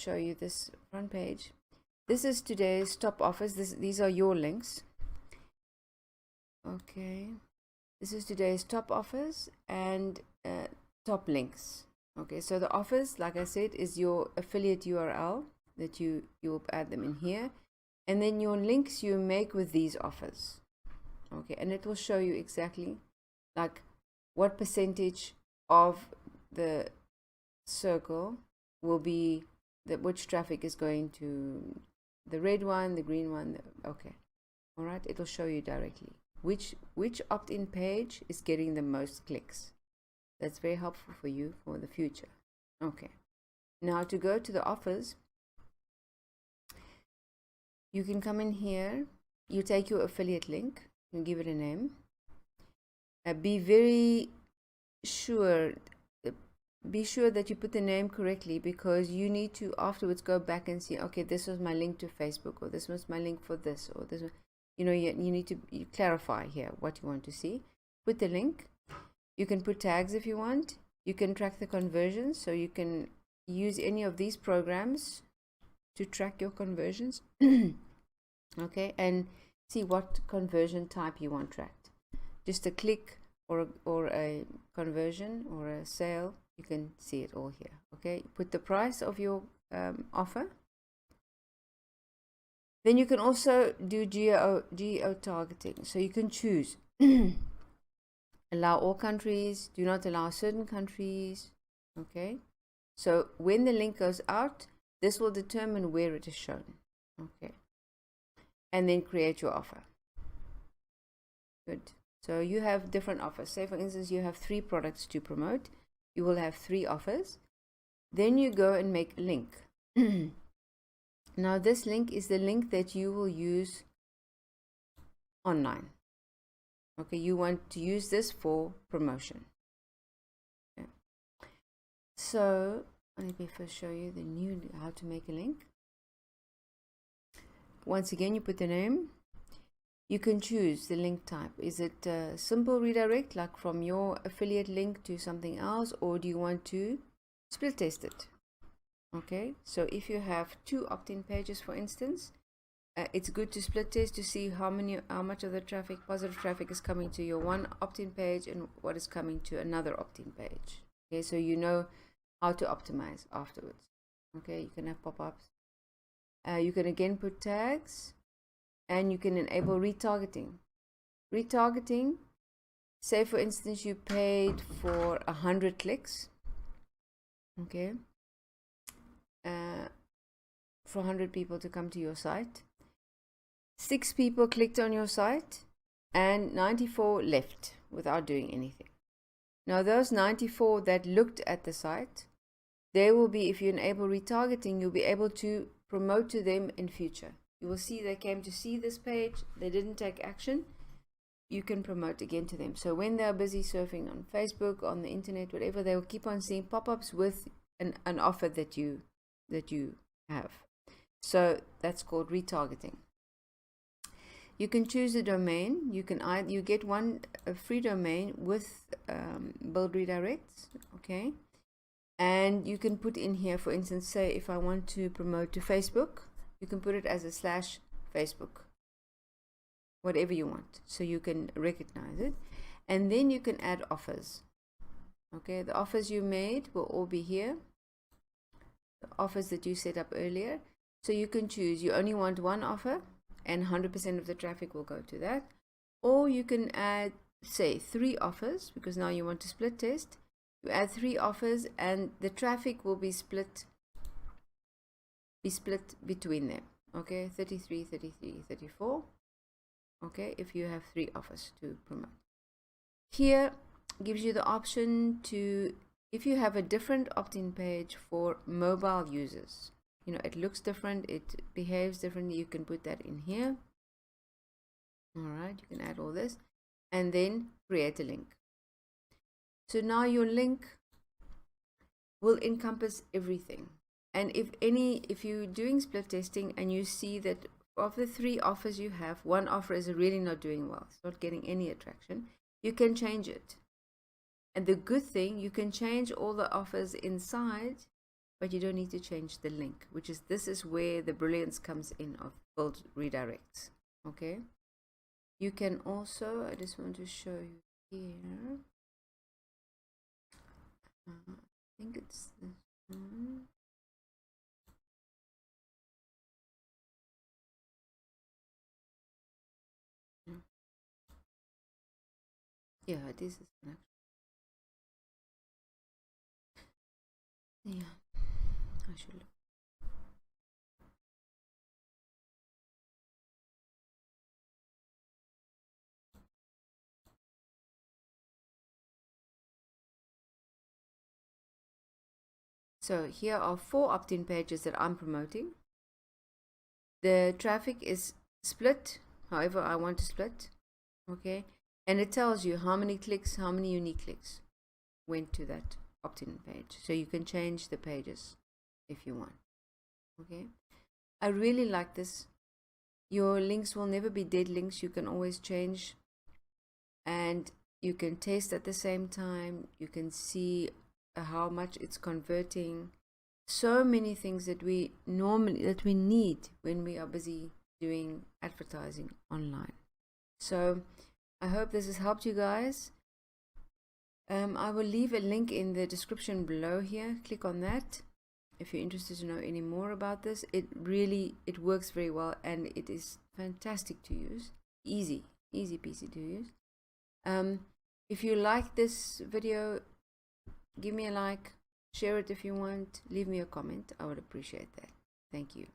show you this front page. This is today's top offers. These are your links. Okay, this is today's top offers and top links. Okay, so the offers, like I said, is your affiliate URL that you'll add them in here, and then your links you make with these offers. Okay, and it will show you exactly like what percentage of the circle will be which traffic is going to the red one, the green one. Okay, all right, it will show you directly which opt-in page is getting the most clicks. That's very helpful for you for the future. Okay, now to go to the offers, you can come in here, you take your affiliate link and give it a name. Be very sure that you put the name correctly, because you need to afterwards go back and see, okay, this was my link to Facebook, or this was my link for this, or this was, you need to clarify here what you want to see. Put the link. You can put tags if you want. You can track the conversions, so you can use any of these programs to track your conversions. Okay, and see what conversion type you want tracked. Just a click or a conversion or a sale, you can see it all here. Okay, put the price of your offer. Then you can also do geo-targeting, so you can choose allow all countries, do not allow certain countries. Okay, so when the link goes out, this will determine where it is shown. Okay, and then create your offer. Good. So you have different offers. Say for instance you have 3 products to promote, you will have 3 offers. Then you go and make a link. Now this link is the link that you will use online. Okay, you want to use this for promotion. Okay. So let me first show you how to make a link. Once again, you put the name. You can choose the link type. Is it a simple redirect, like from your affiliate link to something else, or do you want to split test it? Okay, so if you have 2 opt-in pages, for instance, it's good to split test to see how much of the traffic, positive traffic, is coming to your one opt-in page and what is coming to another opt-in page. Okay, so you know how to optimize afterwards. Okay, you can have pop-ups. You can again put tags, and you can enable retargeting. Retargeting, say for instance you paid for 100 clicks. Okay, for 100 people to come to your site. 6 people clicked on your site and 94 left without doing anything. Now those 94 that looked at the site, they will be, if you enable retargeting, you'll be able to promote to them in future. You will see they came to see this page, they didn't take action, you can promote again to them. So when they're busy surfing on Facebook, on the internet, whatever, they will keep on seeing pop-ups with an offer that you have. So that's called retargeting. You can choose a domain. You get a free domain with BuildRedirects. Okay, and you can put in here, for instance, say if I want to promote to Facebook, you can put it as a /Facebook, whatever you want, so you can recognize it. And then you can add offers. Okay, the offers you made will all be here, the offers that you set up earlier. So you can choose, you only want one offer and 100% of the traffic will go to that, or you can add, say, 3 offers, because now you want to split test. You add 3 offers and the traffic will be split between them. Okay, 33, 33, 34. Okay, if you have 3 offers to promote. Here gives you the option to, if you have a different opt-in page for mobile users, it looks different, it behaves differently, you can put that in here. All right, you can add all this and then create a link. So now your link will encompass everything. And if you're doing split testing and you see that of the 3 offers you have, one offer is really not doing well, it's not getting any attraction, you can change it. And the good thing, you can change all the offers inside but you don't need to change the link, this is where the brilliance comes in of BuildRedirects. Okay, you can also, I just want to show you here, I think it's this one. Yeah, this is an yeah, I should look. So here are 4 opt-in pages that I'm promoting. The traffic is split however I want to split. Okay, and it tells you how many clicks, how many unique clicks went to that opt-in page, so you can change the pages if you want. Okay, I really like this. Your links will never be dead links. You can always change, and you can test at the same time. You can see how much it's converting. So many things that we need when we are busy doing advertising online. So I hope this has helped you guys. I will leave a link in the description below here. Click on that if you're interested to know any more about this. It works very well, and it is fantastic to use. Easy peasy to use. If you like this video, give me a like, share it if you want, leave me a comment. I would appreciate that. Thank you.